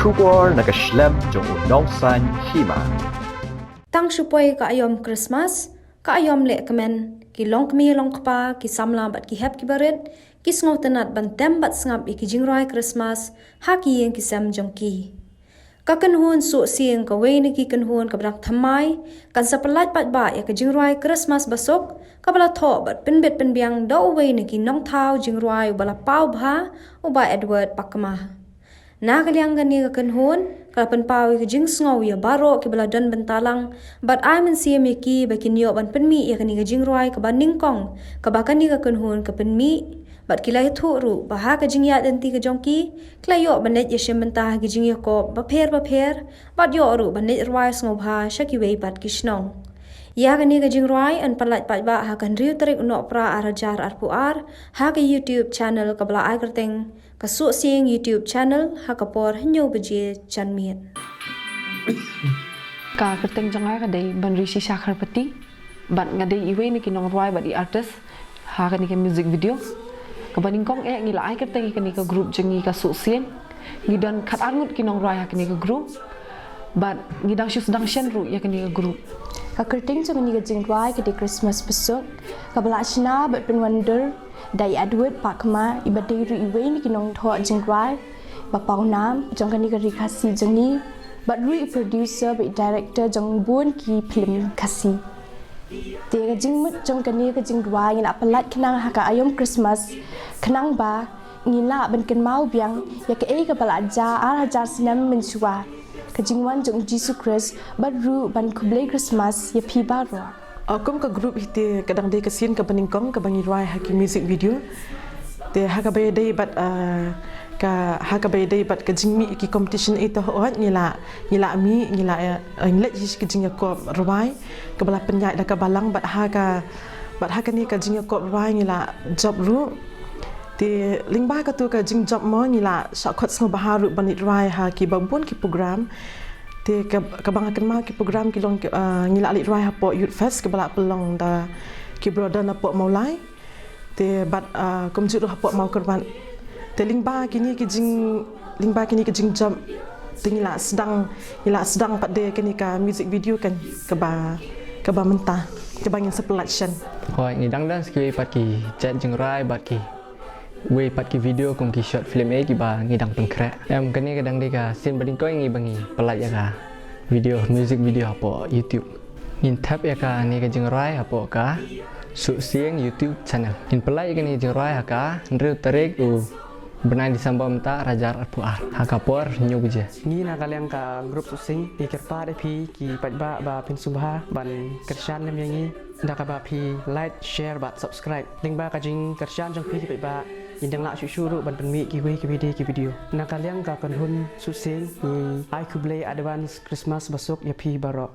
shubor nakaslem jong unongsan hima. Tang supaya ka ayom Christmas, ka ayom le kemen, ki long kemi long kpa, ki samla bat ki hep ki barit, ki sngaw tenat bantem bat sngap iki jingrai Christmas, ha ki yang ki sem jong ki. Ka kenhun su siang ka wei ni ki kenhun ka brak thamai, kan sa pelat pat ba ya ka jingrai Christmas basok, ka bala tho bat penbet penbiang do wei ni ki nong thau jingrai bala pau bha, u ba Edward pakma. Na kaliang gani ka kenhun, ka penpau ka jing sngaw ya baro ki bala dan bentalang, bat ai men siam ya ki ba kin yo ban penmi ya kani ka jingrai ka ba ningkong, ka ba kani ka kenhun ka penmi, bat kilai thu ru baha ka jingya denti ka jongki klai yo banet ye shem bentah ka jingya ko ba pher bat yo ru banet rwai sngo bha shaki wei bat kishnong ya ka ni ka jingrai an palat pat ba ha kan riu tarik no pra arajar arpuar ha ka YouTube channel ka bla ai kerteng ka su sing YouTube channel ha ka por hanyo beje chanmiet ka kerteng jangai ka dei ban rishi shakhar pati bat ngadei iwe ni kinong rwai bat di artist ha ka ni ka music video kabaning kong ngila ai kerteng ikani ka group jengi ka susien ngidan khat angut kinong rai hakani ka group but ngidang shus dang shen ru yakani ka group ka kerteng jengi ka jing rai ka di Christmas besok ka bala shna but pen wonder dai Edward pakma ibadei ru iwe ni kinong tho jing rai ba pau nam jong kani ka rikasi jengi but ru producer ba director jong bun ki film kasi Tiga jingmut jong kani ka jing dua ngila pelat kenang haka ayom Christmas kenang ba ngila ben ken mau biang ya ke ka bala ja ar hajar sinam mensua ka jingwan jong Jesus Christ baru ban kublai Christmas ya pi baro akom ka group hite kadang de ka sin ka baningkong ka bangi rai haki music video te haka bay day bat ka haka bay day bat ka jingmi ki competition ito hoat ngila mi ngila ngila jis ki jingya ko rawai ka bala penyai da ka balang bat haka ni ka jingya ko rawai ngila job ru ti lingba ka tu ka jing job mo ngila sakot sngo baharu banit rai ha ki babun ki program ti ka bangaken ma ki program ki long ngila lit rai ha po youth fest ka bala pelong da ki brother na po maulai ti bat komjut ha po mau korban te lingba kini ki jing job tingila sedang pat de kini ka music video kan ke ba mentah ke bangin sepelaction hoi ngidang dan ski pat ki chat jing rai bat ki we pat ki video kong ki short film e ki ba ngidang pengkra em kani kadang de ka sin bading ko ngi bangi pelat ya ka video music video apa YouTube ngin tap ya ka ni ka jing rai apa ka su siang YouTube channel in pelat ya ni jing rai ka ndru tarik benai disambam ta rajar arpuar hakapor nyugje ni na kaliang ka grup susing pikir pa de pi ki pat ba pin subha ban kershan lem yangi nda ka ba pi like share ba subscribe ling ba ka jing kershan jong pi ki ba indang la shuru ban penmi ki video na kaliang ka kan hun susing ni ai kublai advance Christmas basok ya pi baro